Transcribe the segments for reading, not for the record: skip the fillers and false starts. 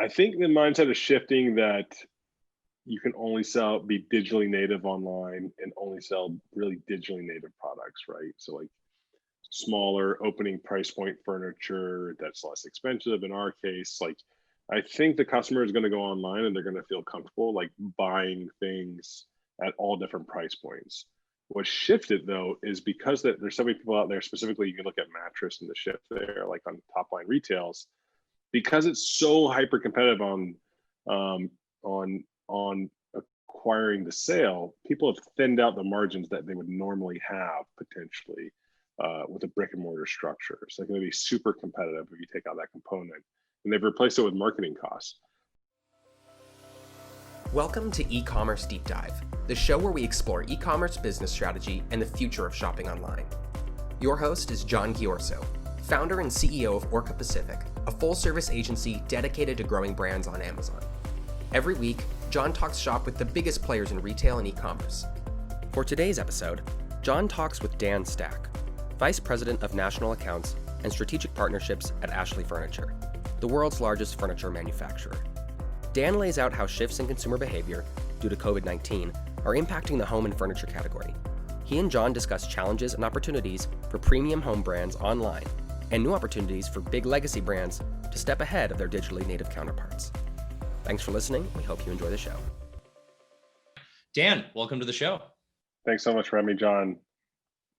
I think the mindset is shifting that you can only be digitally native online and only sell really digitally native products, right? So like smaller opening price point furniture that's less expensive in our case. Like I think the customer is going to go online and they're going to feel comfortable like buying things at all different price points. What shifted though is because there's so many people out there, specifically you can look at mattress and the shift there, like on top line retails, because it's so hyper competitive um, on acquiring the sale. People have thinned out the margins that they would normally have potentially with a brick and mortar structure. So they're going to be super competitive if you take out that component, and they've replaced it with marketing costs. Welcome to eCommerce Deep Dive, the show where we explore e-commerce business strategy and the future of shopping online. Your host is John Giorso, founder and CEO of Orca Pacific, a full-service agency dedicated to growing brands on Amazon. Every week, John talks shop with the biggest players in retail and e-commerce. For today's episode, John talks with Dan Stack, Vice President of National Accounts and Strategic Partnerships at Ashley Furniture, the world's largest furniture manufacturer. Dan lays out how shifts in consumer behavior due to COVID-19 are impacting the home and furniture category. He and John discuss challenges and opportunities for premium home brands online and new opportunities for big legacy brands to step ahead of their digitally native counterparts. Thanks for listening. We hope you enjoy the show. Dan, welcome to the show. Thanks so much for having me, John.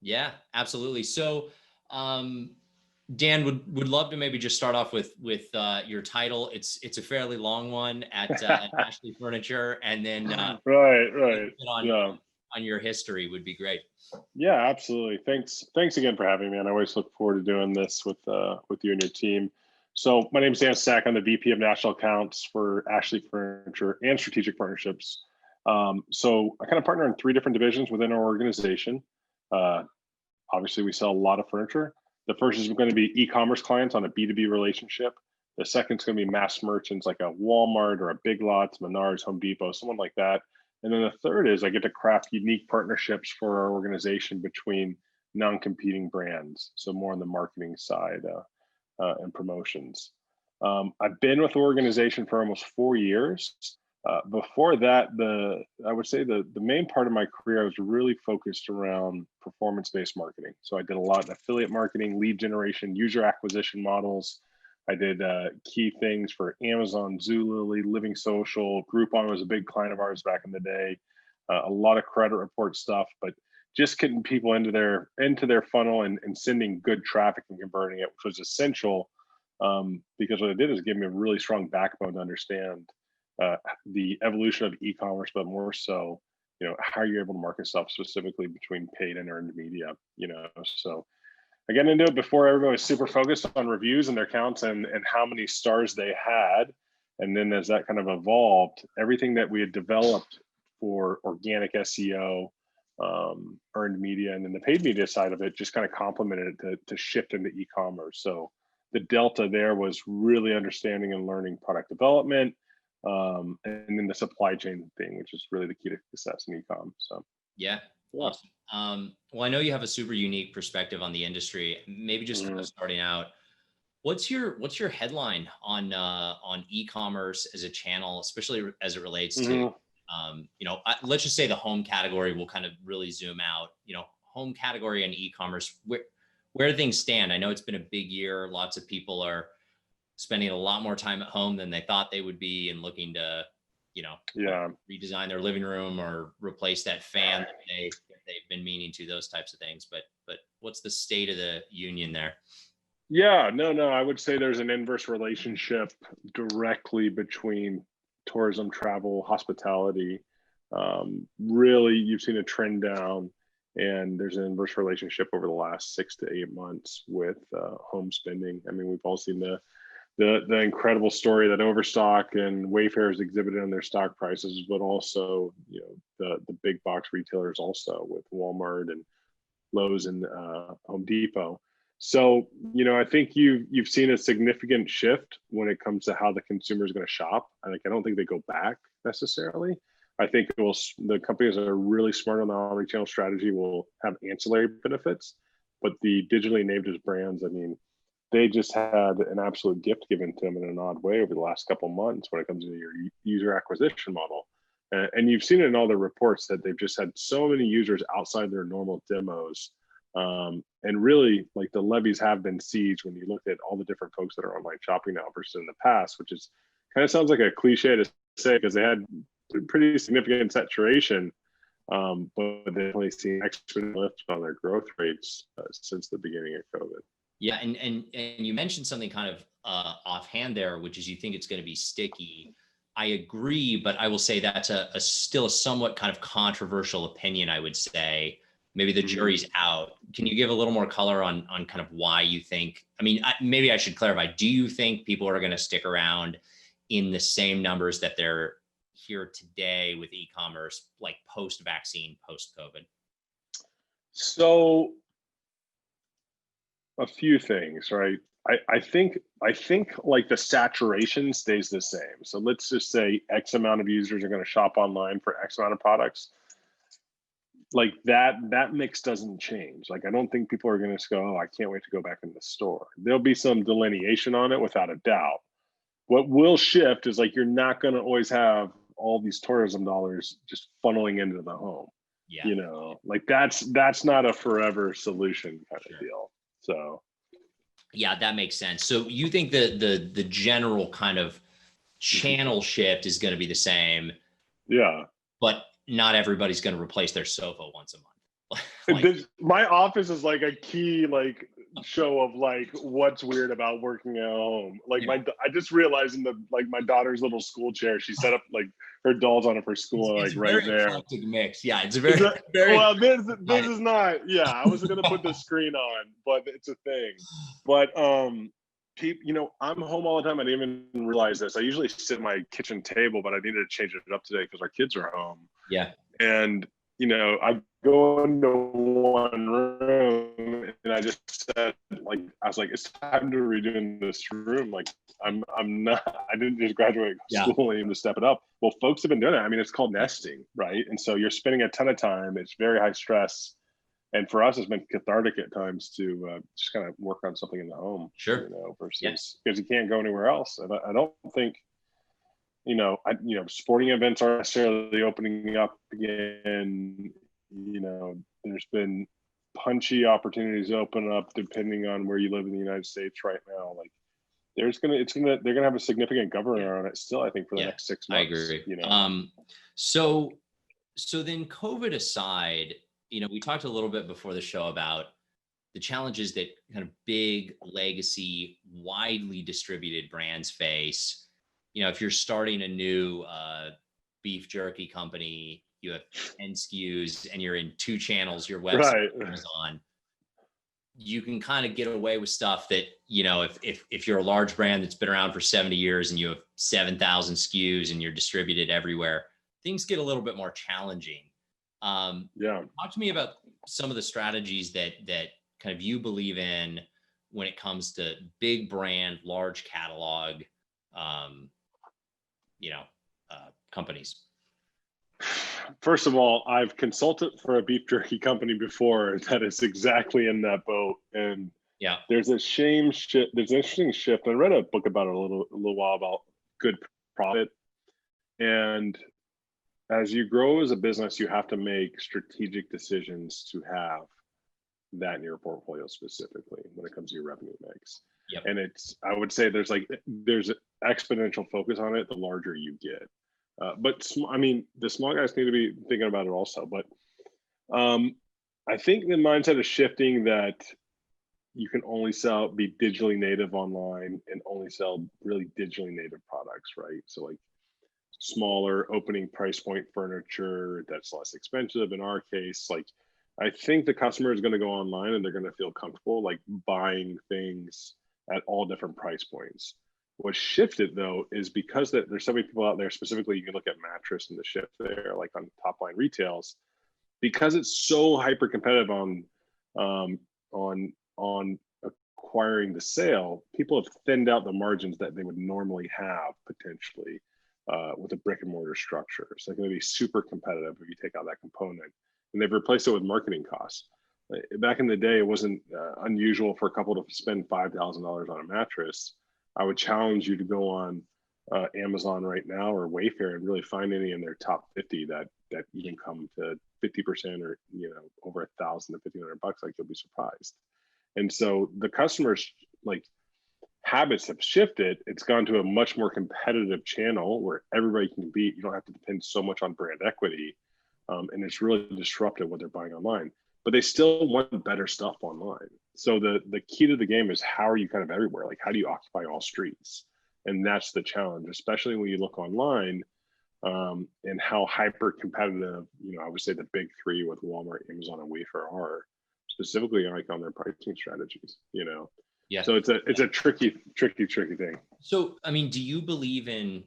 Yeah, absolutely. So, Dan, would love to maybe just start off with your title. It's a fairly long one at Ashley Furniture, and then right. On your history would be great. Yeah, absolutely. Thanks again for having me, and I always look forward to doing this with you and your team. So my name is Dan Stack. I'm the VP of National Accounts for Ashley Furniture and Strategic Partnerships. So I kind of partner in 3 different divisions within our organization. Obviously, we sell a lot of furniture. The first is going to be e-commerce clients on a B2B relationship. The second is going to be mass merchants like a Walmart or a Big Lots, Menards, Home Depot, someone like that. And then the third is I get to craft unique partnerships for our organization between non-competing brands. So more on the marketing side and promotions. I've been with the organization for almost 4 years. Before that, I would say the main part of my career, I was really focused around performance-based marketing. So I did a lot of affiliate marketing, lead generation, user acquisition models. I did key things for Amazon, Zulily, Living Social. Groupon was a big client of ours back in the day. A lot of credit report stuff, but just getting people into their funnel and sending good traffic and converting it, which was essential because what it did is give me a really strong backbone to understand the evolution of e-commerce, but more so, how you're able to market stuff specifically between paid and earned media, So I got into it before everybody was super focused on reviews and their counts and how many stars they had. And then as that kind of evolved, everything that we had developed for organic SEO, earned media, and then the paid media side of it just kind of complemented it to shift into e-commerce. So the delta there was really understanding and learning product development, and then the supply chain thing, which is really the key to success in e-com. So yeah. Awesome. Well, I know you have a super unique perspective on the industry. Maybe just kind of starting out, what's your headline on e-commerce as a channel, especially as it relates to let's just say the home category. Will kind of really zoom out. Home category and e-commerce. Where do things stand? I know it's been a big year. Lots of people are spending a lot more time at home than they thought they would be, and looking to, redesign their living room or replace that fan that they've been meaning to, those types of things. But what's the state of the union there? Yeah, no, I would say there's an inverse relationship directly between tourism, travel, hospitality. Really, you've seen a trend down, and there's an inverse relationship over the last 6 to 8 months with home spending. I mean, we've all seen the incredible story that Overstock and Wayfair has exhibited on their stock prices, but also, the big box retailers also with Walmart and Lowe's and Home Depot. So, I think you've seen a significant shift when it comes to how the consumer is going to shop. I don't think they go back necessarily. I think the companies that are really smart on the omnichannel strategy will have ancillary benefits, but the digitally native brands, they just had an absolute gift given to them in an odd way over the last couple of months when it comes to your user acquisition model. And you've seen it in all the reports that they've just had so many users outside their normal demos. And really, like, the levies have been sieged when you look at all the different folks that are online shopping now versus in the past, which is kind of sounds like a cliche to say because they had pretty significant saturation, but they've definitely seen exponential lift on their growth rates since the beginning of COVID. Yeah, and you mentioned something kind of offhand there, which is you think it's going to be sticky. I agree, but I will say that's still a somewhat kind of controversial opinion, I would say. Maybe the jury's out. Can you give a little more color on kind of why you think, I mean, maybe I should clarify. Do you think people are going to stick around in the same numbers that they're here today with e-commerce, like post-vaccine, post-COVID? So a few things, right? I think like the saturation stays the same. So let's just say X amount of users are going to shop online for X amount of products. Like that mix doesn't change. Like, I don't think people are going to go, oh, I can't wait to go back in the store. There'll be some delineation on it without a doubt. What will shift is, like, you're not going to always have all these tourism dollars just funneling into the home. Yeah. You know, like that's not a forever solution kind of deal. So yeah, that makes sense. So you think that the general kind of channel shift is going to be the same. Yeah. But not everybody's going to replace their sofa once a month. My office is like a key show of like what's weird about working at home. Like, yeah. I just realized in my daughter's little school chair, she set up like her dolls on it for school, it's right there. Eclectic mix. Yeah, it's a very well. This is not. Yeah, I was gonna put the screen on, but it's a thing. But I'm home all the time. I didn't even realize this. I usually sit at my kitchen table, but I needed to change it up today because our kids are home. Yeah. And I go into one room and I just said, I was like, it's time to redo in this room. Like, I didn't just graduate school and even to step it up. Well, folks have been doing it. I mean, it's called nesting, right? And so you're spending a ton of time. It's very high stress. And for us, it's been cathartic at times to just kind of work on something in the home. Sure. Versus because you can't go anywhere else. And I don't think, sporting events aren't necessarily opening up again. There's been punchy opportunities open up depending on where you live in the United States right now. Like, they're gonna have a significant governor on it still, I think, for the next 6 months. I agree. So then, COVID aside, we talked a little bit before the show about the challenges that kind of big legacy, widely distributed brands face. If you're starting a new beef jerky company, you have 10 SKUs and you're in 2 channels, your website, Amazon, you can kind of get away with stuff that, if you're a large brand that's been around for 70 years and you have 7,000 SKUs and you're distributed everywhere, things get a little bit more challenging. Talk to me about some of the strategies that kind of you believe in when it comes to big brand, large catalog, companies. First of all, I've consulted for a beef jerky company before that is exactly in that boat. And there's a shame shift. There's an interesting shift. I read a book about it a little while about good profit. And as you grow as a business, you have to make strategic decisions to have that in your portfolio, specifically when it comes to your revenue mix. And I would say there's exponential focus on it the larger you get. But the small guys need to be thinking about it also. But I think the mindset is shifting that you can only be digitally native online and only sell really digitally native products, right? So like smaller opening price point furniture that's less expensive. In our case, like, I think the customer is going to go online and they're going to feel comfortable like buying things at all different price points. What shifted though is because there's so many people out there, specifically you can look at mattress and the shift there, like on top line retails, because it's so hyper competitive on acquiring the sale, people have thinned out the margins that they would normally have potentially with a brick and mortar structure. So they're going to be super competitive if you take out that component, and they've replaced it with marketing costs. Back in the day, it wasn't unusual for a couple to spend $5,000 on a mattress. I would challenge you to go on Amazon right now or Wayfair and really find any in their top 50 that even come to 50% or over $1,000 to $1,500. Like, you'll be surprised. And so the customers, like, habits have shifted. It's gone to a much more competitive channel where everybody can compete. You don't have to depend so much on brand equity, and it's really disrupted what they're buying online. But they still want better stuff online. So the key to the game is, how are you kind of everywhere? Like, how do you occupy all streets? And that's the challenge, especially when you look online, and how hyper competitive, I would say the big three with Walmart, Amazon, and Wayfair are, specifically like on their pricing strategies. Yeah. So it's a tricky thing. So, I mean, do you believe in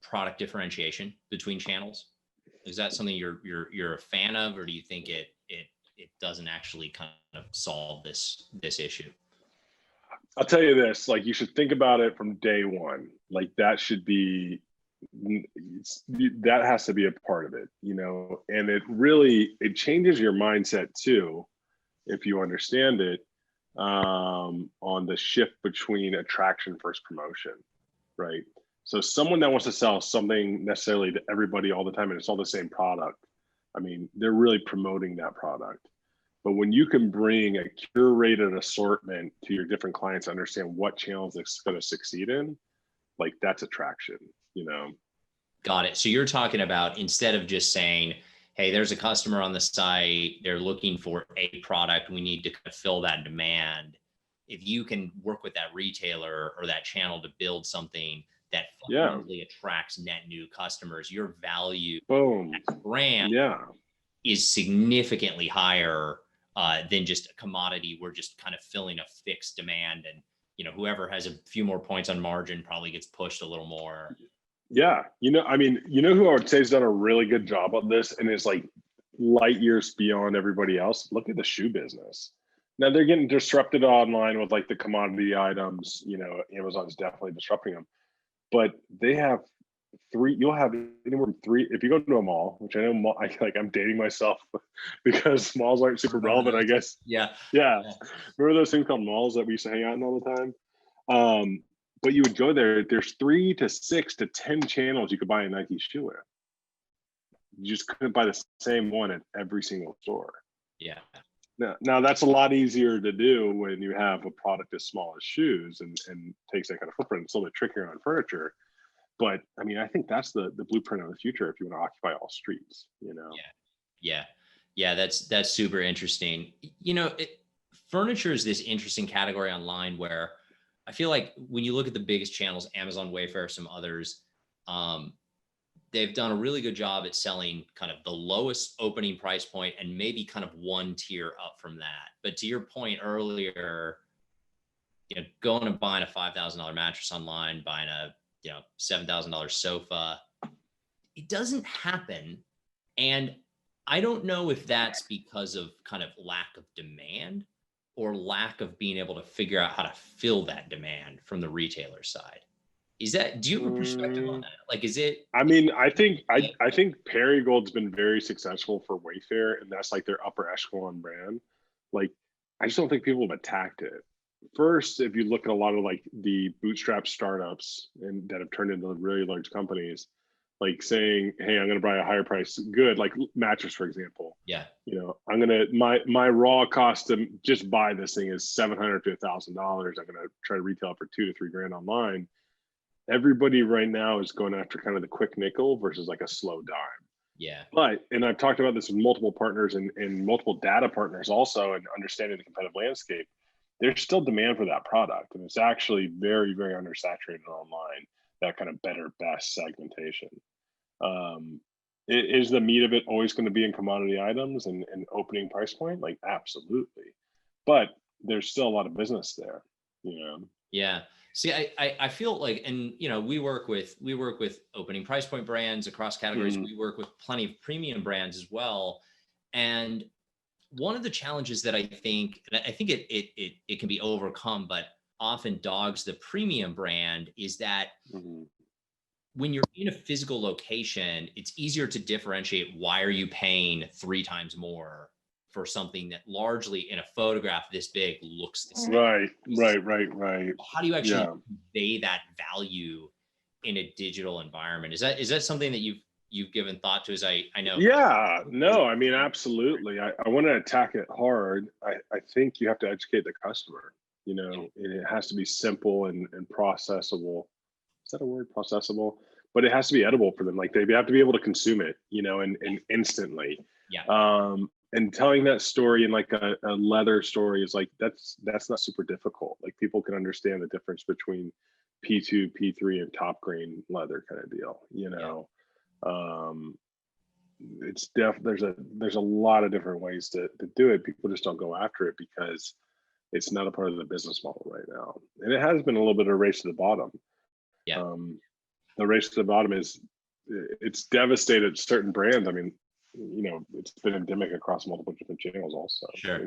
product differentiation between channels? Is that something you're a fan of, or do you think it doesn't actually kind of solve this issue? I'll tell you this, like, you should think about it from day one. Like, that has to be a part of it, and it changes your mindset too, if you understand it, on the shift between attraction versus promotion, right? So someone that wants to sell something necessarily to everybody all the time and it's all the same product, I mean, they're really promoting that product. But when you can bring a curated assortment to your different clients, understand what channels it's going to succeed in, like, that's attraction, Got it. So you're talking about, instead of just saying, hey, there's a customer on the site, they're looking for a product, we need to fill that demand. If you can work with that retailer or that channel to build something that fundamentally attracts net new customers, your value as a brand is significantly higher than just a commodity. We're just kind of filling a fixed demand, and whoever has a few more points on margin probably gets pushed a little more. Yeah. I mean, who I would say has done a really good job on this and is like light years beyond everybody else? Look at the shoe business. Now they're getting disrupted online with like the commodity items, Amazon's definitely disrupting them, but they have you'll have anywhere from three, if you go to a mall, which I know I'm dating myself because malls aren't super relevant, I guess. Yeah. Remember those things called malls that we used to hang out in all the time? But you would go there, there's 3 to 6 to 10 channels you could buy a Nike shoe in. You just couldn't buy the same one at every single store. Yeah. Now that's a lot easier to do when you have a product as small as shoes and takes that kind of footprint. It's a little bit trickier on furniture. But I mean, I think that's the blueprint of the future if you want to occupy all streets, Yeah. That's super interesting. Furniture is this interesting category online where I feel like when you look at the biggest channels, Amazon, Wayfair, some others, they've done a really good job at selling kind of the lowest opening price point and maybe kind of one tier up from that. But to your point earlier, going and buying a $5,000 mattress online, buying a $7,000 sofa, it doesn't happen. And I don't know if that's because of kind of lack of demand or lack of being able to figure out how to fill that demand from the retailer side. Do you have a perspective on that? Like, is it? I mean, I think Perigold's been very successful for Wayfair, and that's like their upper echelon brand. Like, I just don't think people have attacked it. First, if you look at a lot of like the bootstrap startups and that have turned into really large companies, like saying, hey, I'm going to buy a higher price good, like mattress, for example. Yeah. I'm going to, my raw cost to just buy this thing is $700 to $1,000. I'm going to try to retail for $2,000 to $3,000 online. Everybody right now is going after kind of the quick nickel versus like a slow dime. Yeah. And I've talked about this with multiple partners and multiple data partners also, and understanding the competitive landscape. There's still demand for that product. And it's actually very, very undersaturated online, that kind of better, best segmentation. Is the meat of it always going to be in commodity items and opening price point? Like, absolutely. But there's still a lot of business there, Yeah. See, I feel like, and we work with opening price point brands across categories. We work with plenty of premium brands as well. And one of the challenges that I think it can be overcome, but often dogs the premium brand, is that when you're in a physical location, it's easier to differentiate why are you paying 3 times more for something that largely in a photograph this big looks the same. Right. How do you actually Yeah. convey that value in a digital environment? Is that something that you've given thought to? As I know. Yeah, no, I mean, absolutely. I want to attack it hard. I think you have to educate the customer, and it has to be simple and processable. Is that a word? Processable? But it has to be edible for them. Like they have to be able to consume it, and instantly. Yeah. And telling that story in like a leather story is like, that's not super difficult. Like people can understand the difference between P2, P3 and top grain leather kind of deal, it's there's a lot of different ways to do it. People just don't go after it because it's not a part of the business model right now. And it has been a little bit of a race to the bottom. Yeah. The race to the bottom it's devastated certain brands. I mean, it's been endemic across multiple different channels also. Sure.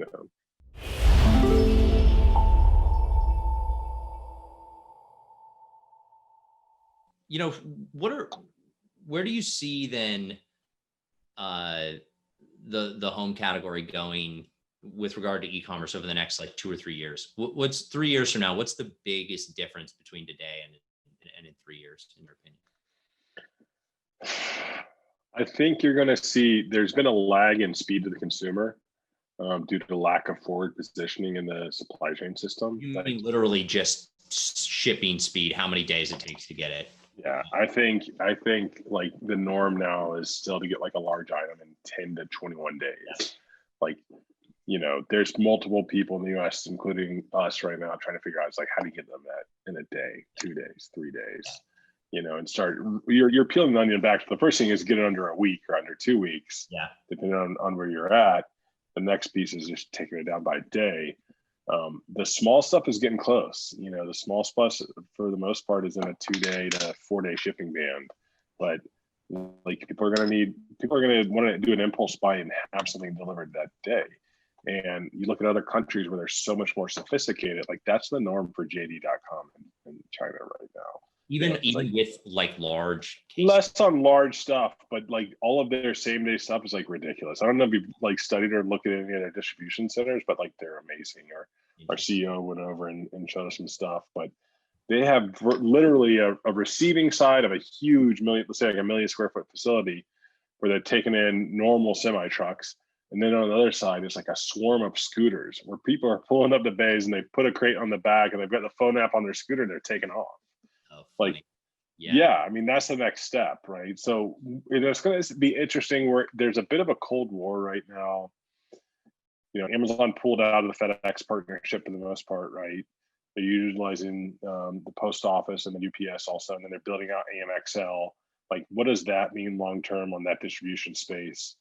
Where do you see then the home category going with regard to e-commerce over the next like 2 or 3 years? What's 3 years from now? What's the biggest difference between today and in 3 years, in your opinion? I think you're going to see there's been a lag in speed to the consumer due to the lack of forward positioning in the supply chain system. You mean literally just shipping speed, how many days it takes to get it? Yeah, I think like the norm now is still to get like a large item in 10 to 21 days. Yeah. Like, there's multiple people in the US, including us right now, trying to figure out, it's like, how do you get them that in a day, 2 days, 3 days, and start, you're peeling the onion back. The first thing is get it under a week or under 2 weeks. Yeah. Depending on where you're at. The next piece is just taking it down by a day. The small stuff is getting close. The small stuff for the most part is in a 2-day to 4-day shipping band, but like people are going to want to do an impulse buy and have something delivered that day. And you look at other countries where they're so much more sophisticated, like that's the norm for JD.com in China right now. Even with like large cases. Less on large stuff, but like all of their same day stuff is like ridiculous. I don't know if you've like studied or looked at any of their distribution centers, but like they're amazing. Our CEO went over and showed us some stuff, but they have literally a receiving side of a huge let's say like 1 million square foot facility where they're taking in normal semi trucks. And then on the other side, it's like a swarm of scooters where people are pulling up the bays and they put a crate on the back and they've got the phone app on their scooter and they're taking off. Like, yeah, I mean, that's the next step, right? So it's going to be interesting where there's a bit of a Cold War right now. Amazon pulled out of the FedEx partnership for the most part, right? They're utilizing the post office and the UPS also, and then they're building out AMXL. Like, what does that mean long-term on that distribution space?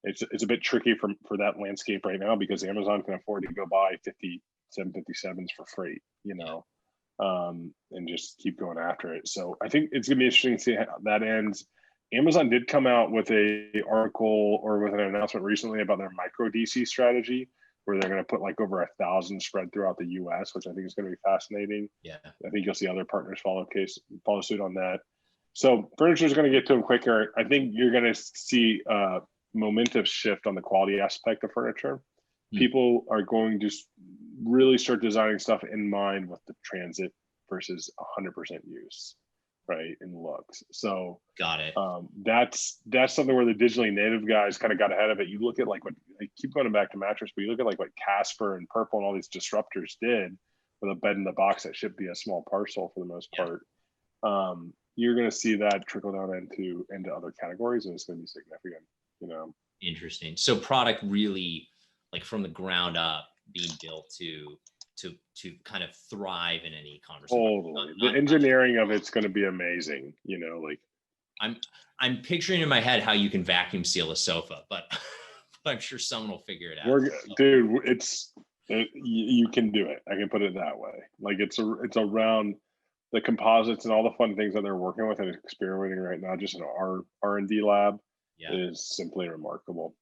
It's a bit tricky for that landscape right now because Amazon can afford to go buy 50 757s for freight, and just keep going after it. So I think it's going to be interesting to see how that ends. Amazon did come out with an article or with an announcement recently about their micro DC strategy, where they're going to put like over 1,000 spread throughout the US, which I think is going to be fascinating. Yeah, I think you'll see other partners follow suit on that. So furniture is going to get to them quicker. I think you're going to see a momentum shift on the quality aspect of furniture. People are going to really start designing stuff in mind with the transit versus 100% use, right, in looks. So got it. That's something where the digitally native guys kind of got ahead of it. You look at like what I keep going back to mattress, but you look at like what Casper and Purple and all these disruptors did with a bed in the box that should be a small parcel for the most part. You're going to see that trickle down into other categories, and it's going to be significant. Interesting. So product really, like from the ground up, being built to kind of thrive in an e-commerce. Totally. The engineering of it's going to be amazing. Like I'm picturing in my head how you can vacuum seal a sofa, but I'm sure someone will figure it out. Dude, you can do it. I can put it that way. Like it's around the composites and all the fun things that they're working with and experimenting right now, just in our R&D lab, is simply remarkable.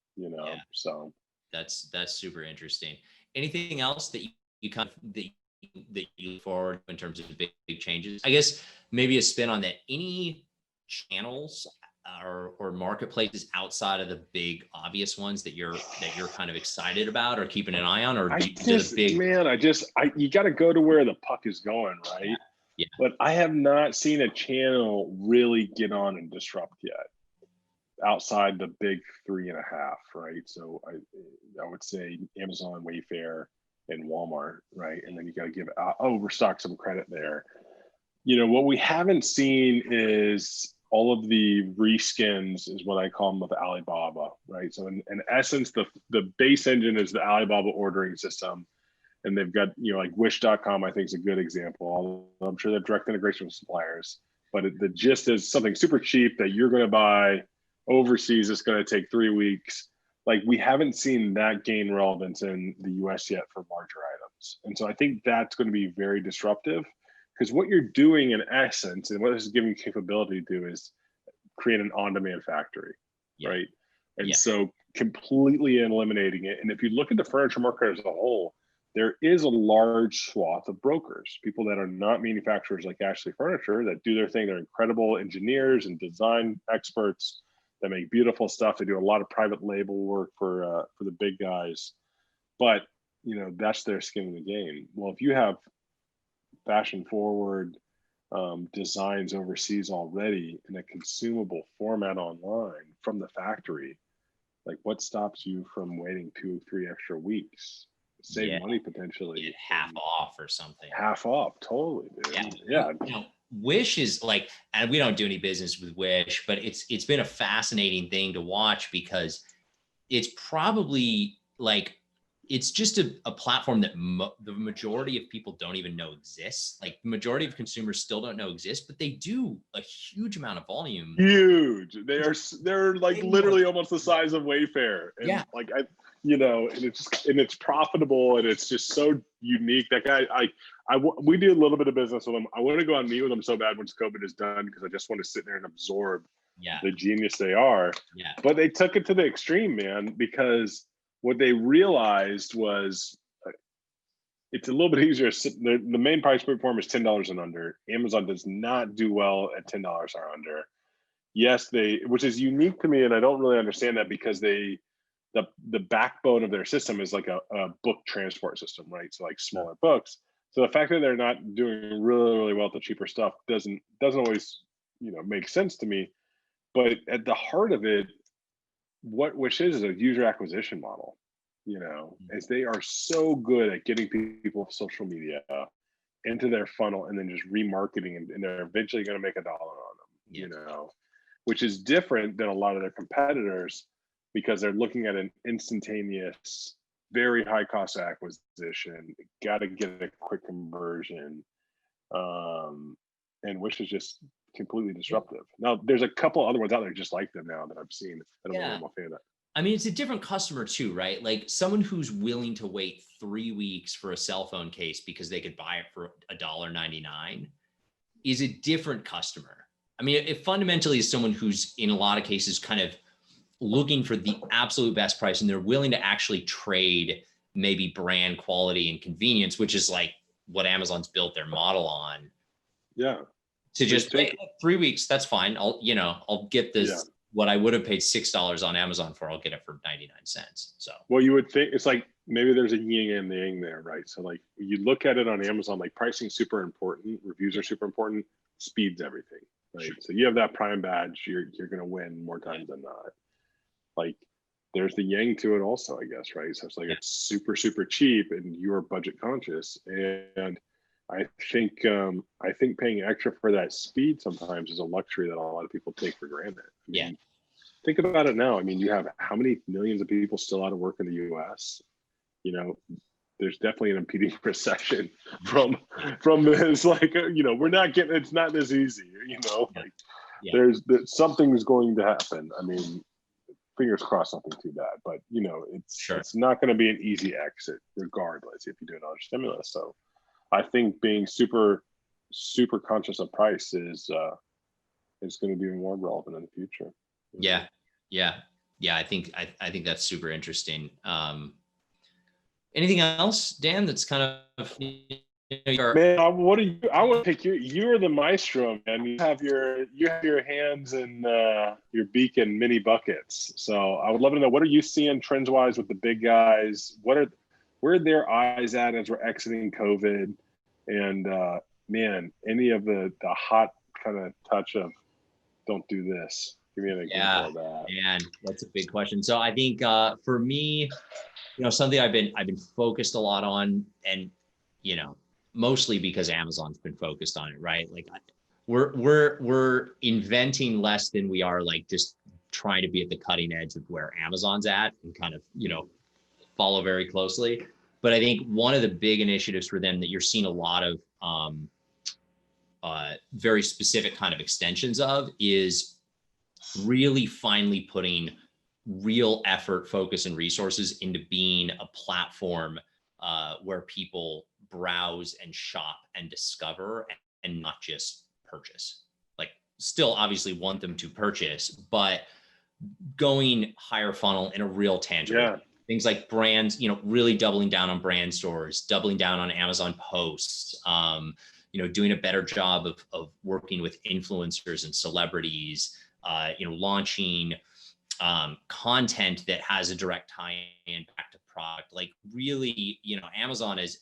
So that's super interesting. Anything else that you kind of that you look forward in terms of big changes? I guess maybe a spin on that. Any channels or marketplaces outside of the big obvious ones that you're kind of excited about or keeping an eye on, or do the big you got to go to where the puck is going, right? Yeah. Yeah. But I have not seen a channel really get on and disrupt yet, outside the big 3.5, right? So I would say Amazon, Wayfair, and Walmart, right? And then you got to give Overstock some credit there. What we haven't seen is all of the reskins, is what I call them, of Alibaba, right? So in essence, the base engine is the Alibaba ordering system. And they've got, like Wish.com, I think is a good example. I'm sure they have direct integration with suppliers, but the gist is something super cheap that you're going to buy overseas. It's going to take 3 weeks. Like, we haven't seen that gain relevance in the US yet for larger items. And so I think that's going to be very disruptive, because what you're doing in essence, and what this is giving you capability to do, is create an on-demand factory, right? And so completely eliminating it. And if you look at the furniture market as a whole, there is a large swath of brokers, people that are not manufacturers like Ashley Furniture, that do their thing. They're incredible engineers and design experts that make beautiful stuff. They do a lot of private label work for the big guys, but that's their skin in the game. Well, if you have fashion forward designs overseas already in a consumable format online from the factory, like, what stops you from waiting 2 or 3 extra weeks? Save money potentially. Get half off or something. Half off, totally, dude. Yeah. Wish is like, and we don't do any business with Wish, but it's been a fascinating thing to watch, because it's probably like, it's just a platform that the majority of people don't even know exists. Like, the majority of consumers still don't know exists, but they do a huge amount of volume. Huge. They're like literally almost the size of Wayfair. And and it's profitable, and it's just so unique. That guy, we do a little bit of business with him. I want to go on meet with him so bad once COVID is done, because I just want to sit there and absorb the genius they are. But they took it to the extreme, man, because what they realized was it's a little bit easier. The main price point form is $10 and under. Amazon does not do well at $10 or under. Yes, which is unique to me, and I don't really understand that, because the backbone of their system is like a book transport system, right? So like smaller books. So the fact that they're not doing really, really well at the cheaper stuff doesn't always, make sense to me. But at the heart of it, which is a user acquisition model, as they are so good at getting people off social media into their funnel and then just remarketing, and they're eventually going to make $1 on them, which is different than a lot of their competitors, because they're looking at an instantaneous, very high cost acquisition, got to get a quick conversion. And Wish is just completely disruptive. Now, there's a couple other ones out there just like them now that I've seen. That I'm a fan of. I mean, it's a different customer too, right? Like, someone who's willing to wait 3 weeks for a cell phone case because they could buy it for $1.99 is a different customer. I mean, it fundamentally is someone who's, in a lot of cases, kind of looking for the absolute best price, and they're willing to actually trade maybe brand quality and convenience, which is like what Amazon's built their model on. Yeah. To just wait 3 weeks, that's fine. I'll get this, what I would have paid $6 on Amazon for, I'll get it for 99 cents. So, well, you would think it's like, maybe there's a yin and the yang there, right? So like, you look at it on Amazon, like, pricing is super important, reviews are super important, speed's everything, right? Sure. So you have that Prime badge, you're going to win more times than not. Like, there's the yang to it also, I guess, right? So it's like, it's super, super cheap and you're budget conscious. And I think paying extra for that speed sometimes is a luxury that a lot of people take for granted. I mean, think about it now. I mean, you have how many millions of people still out of work in the US? There's definitely an impending recession from this. Like, we're not getting, it's not this easy, there's something's going to happen. I mean, fingers crossed, nothing too bad, but it's not going to be an easy exit regardless if you do another stimulus. So I think being super, super conscious of price is going to be more relevant in the future. Yeah. I think that's super interesting. Anything else, Dan, that's kind of Man, what are you? I want to pick you. You're the maestro, man. You have your hands in your beak in many buckets. So I would love to know, what are you seeing trends wise with the big guys? Where are their eyes at as we're exiting COVID? And man, any of the hot kind of touch of don't do this. Give me an example of that. Man, that's a big question. So I think for me, something I've been focused a lot on, and mostly because Amazon's been focused on it, right? Like we're inventing less than we are like just trying to be at the cutting edge of where Amazon's at and kind of, follow very closely. But I think one of the big initiatives for them that you're seeing a lot of very specific kind of extensions of is really finally putting real effort, focus, and resources into being a platform where people browse and shop and discover and not just purchase. Like, still obviously want them to purchase, but going higher funnel in a real tangible way. Things like brands, really doubling down on brand stores, doubling down on Amazon posts, doing a better job of working with influencers and celebrities, launching content that has a direct tie-in back to product. Like, really, Amazon is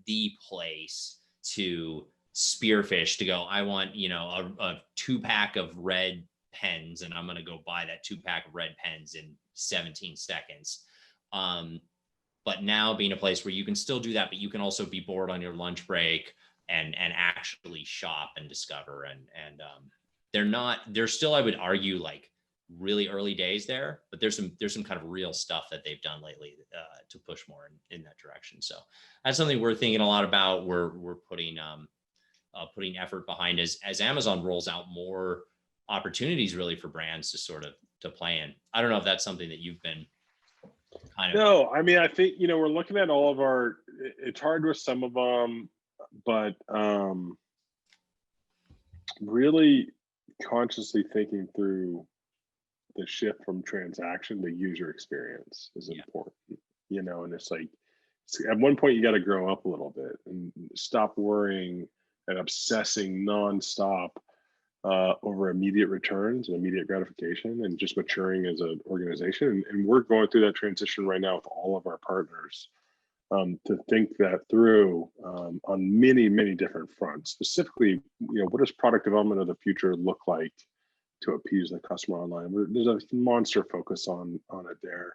the place to spearfish, to go, I want, a 2-pack of red pens, and I'm going to go buy that 2-pack of red pens in 17 seconds. But now being a place where you can still do that, but you can also be bored on your lunch break and actually shop and discover. And they're still, I would argue, like really early days there, but there's some kind of real stuff that they've done lately to push more in that direction. So that's something we're thinking a lot about. We're putting effort behind as Amazon rolls out more opportunities really for brands to play in. I don't know if that's something that you've been kind of. No, I mean, I think, we're looking at all of it's hard with some of them, but really consciously thinking through the shift from transaction to user experience is important, and it's like, at one point you got to grow up a little bit and stop worrying and obsessing nonstop over immediate returns and immediate gratification, and just maturing as an organization. And we're going through that transition right now with all of our partners to think that through on many, many different fronts. Specifically, what does product development of the future look like to appease the customer online? There's a monster focus on it there.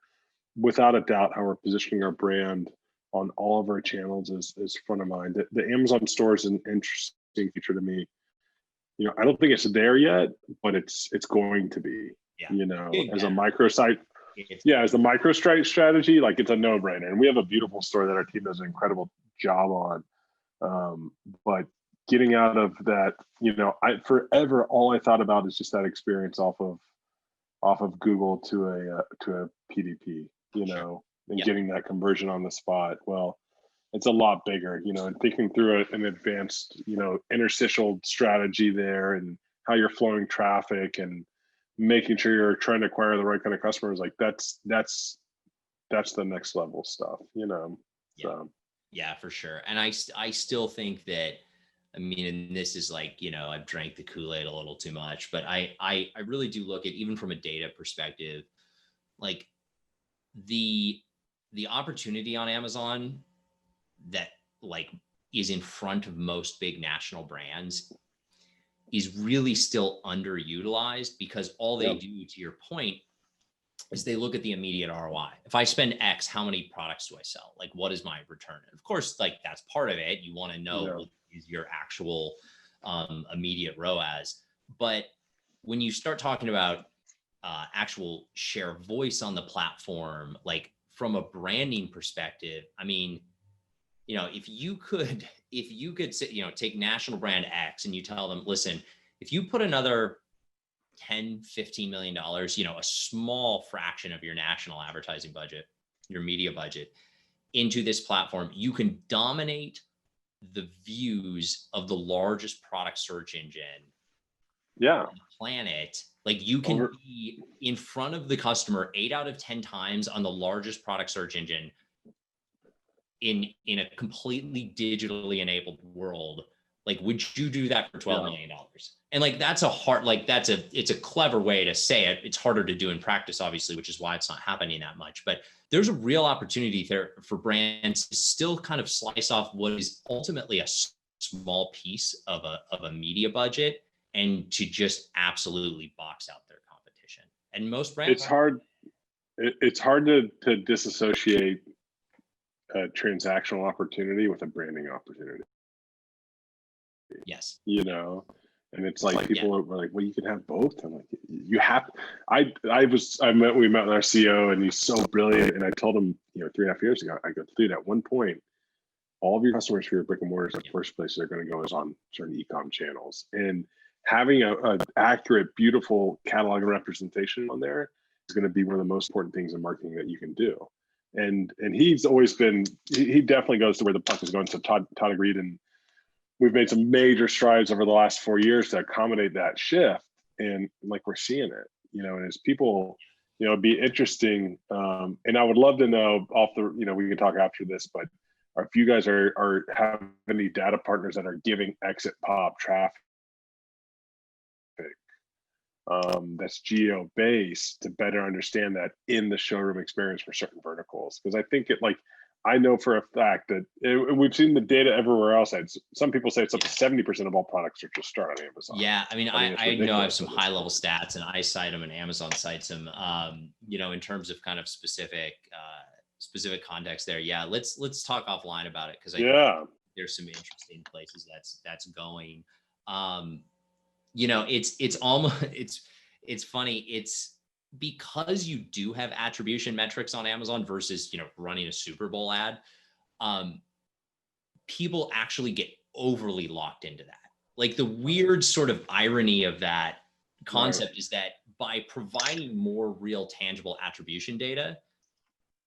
Without a doubt, how we're positioning our brand on all of our channels is front of mind. The Amazon store is an interesting feature to me. I don't think it's there yet, but it's going to be. As a microsite. As the microsite strategy, like, it's a no-brainer. And we have a beautiful store that our team does an incredible job on. But getting out of that, forever all I thought about is just that experience off of Google to a PDP, and getting that conversion on the spot. Well, it's a lot bigger, and thinking through an advanced, interstitial strategy there, and how you're flowing traffic and making sure you're trying to acquire the right kind of customers. Like, that's the next level stuff, So. Yeah, for sure. And I still think that, I mean, and this is like, I've drank the Kool-Aid a little too much, but I really do look at, even from a data perspective, like the opportunity on Amazon that like is in front of most big national brands is really still underutilized, because all they do, to your point, is they look at the immediate ROI. If I spend X, how many products do I sell? Like, what is my return? And of course, like, that's part of it. You want to know what is your actual immediate ROAS. But when you start talking about actual share of voice on the platform, like from a branding perspective, I mean, if you could take national brand X and you tell them, listen, if you put another $10, $15 million, a small fraction of your national advertising budget, your media budget, into this platform, you can dominate the views of the largest product search engine on the planet. Like, you can be in front of the customer 8 out of 10 times on the largest product search engine in a completely digitally enabled world, like, would you do that for $12 million? And like, that's a hard, like, it's a clever way to say it. It's harder to do in practice, obviously, which is why it's not happening that much. But there's a real opportunity there for brands to still kind of slice off what is ultimately a small piece of a media budget, and to just absolutely box out their competition. And most brands, it's hard to disassociate a transactional opportunity with a branding opportunity. yes, and it's like people were like, well, you can have both. I'm like, you have. We met with our CEO, and he's so brilliant. And I told him, 3.5 years ago, I go, dude, at one point, all of your customers for your brick and mortars, the first place they're going to go is on certain e-com channels. And having a accurate, beautiful catalog and representation on there is going to be one of the most important things in marketing that you can do. And he's always been, he definitely goes to where the puck is going. So Todd agreed, and we've made some major strides over the last 4 years to accommodate that shift. And like, we're seeing it, and as people, it'd be interesting. And I would love to know we can talk after this, but if you guys are have any data partners that are giving exit pop traffic, that's geo based, to better understand that in the showroom experience for certain verticals. Because I think I know for a fact that we've seen the data everywhere else. Some people say it's up to 70% of all product searches start on Amazon. Yeah, I mean, I know I have some high level stats, and I cite them and Amazon cites them. In terms of kind of specific context there. Yeah, let's talk offline about it, because I think there's some interesting places that's going. It's almost it's funny. It's because you do have attribution metrics on Amazon versus, running a Super Bowl ad. People actually get overly locked into that. Like, the weird sort of irony of that concept is that by providing more real tangible attribution data,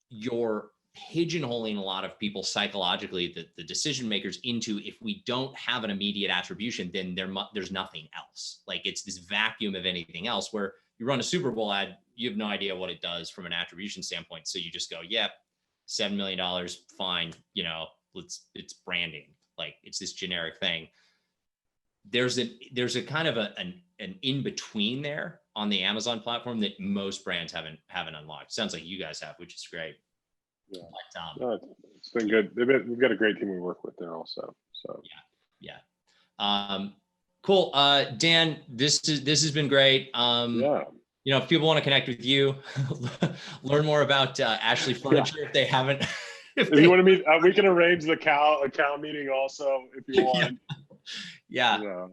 you're pigeonholing a lot of people psychologically, the decision makers, into, if we don't have an immediate attribution, then there's nothing else. Like, it's this vacuum of anything else, where you run a Super Bowl ad, you have no idea what it does from an attribution standpoint. So you just go, yep, $7 million, fine. It's branding. Like, it's this generic thing. There's a kind of an in between there on the Amazon platform that most brands haven't unlocked. Sounds like you guys have, which is great. Yeah, but, it's been good. We've got a great team we work with there also. So yeah. Cool. Dan, this has been great. If people want to connect with you, learn more about Ashley Furniture, if they haven't. If you want to meet, we can arrange the cow meeting also if you want. Yeah.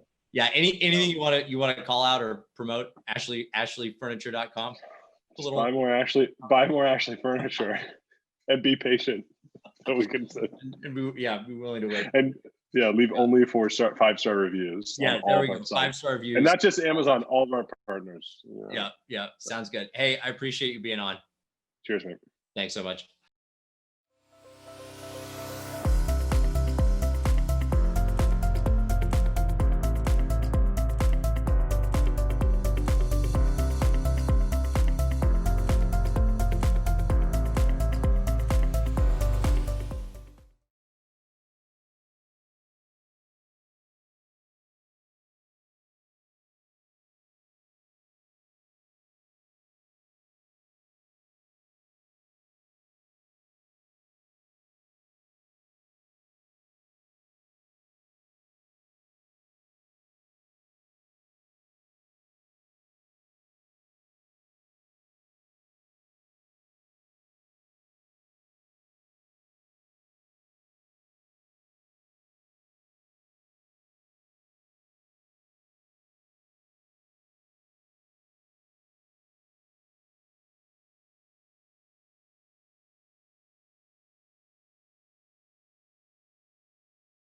Anything you want to call out or promote? AshleyFurniture.com. Buy more Ashley Furniture, and be patient. So we can be willing to wait. And leave only 5-star reviews. Yeah, there we go. 5-star reviews. And not just Amazon, all of our partners. Yeah. Sounds good. Hey, I appreciate you being on. Cheers, mate. Thanks so much.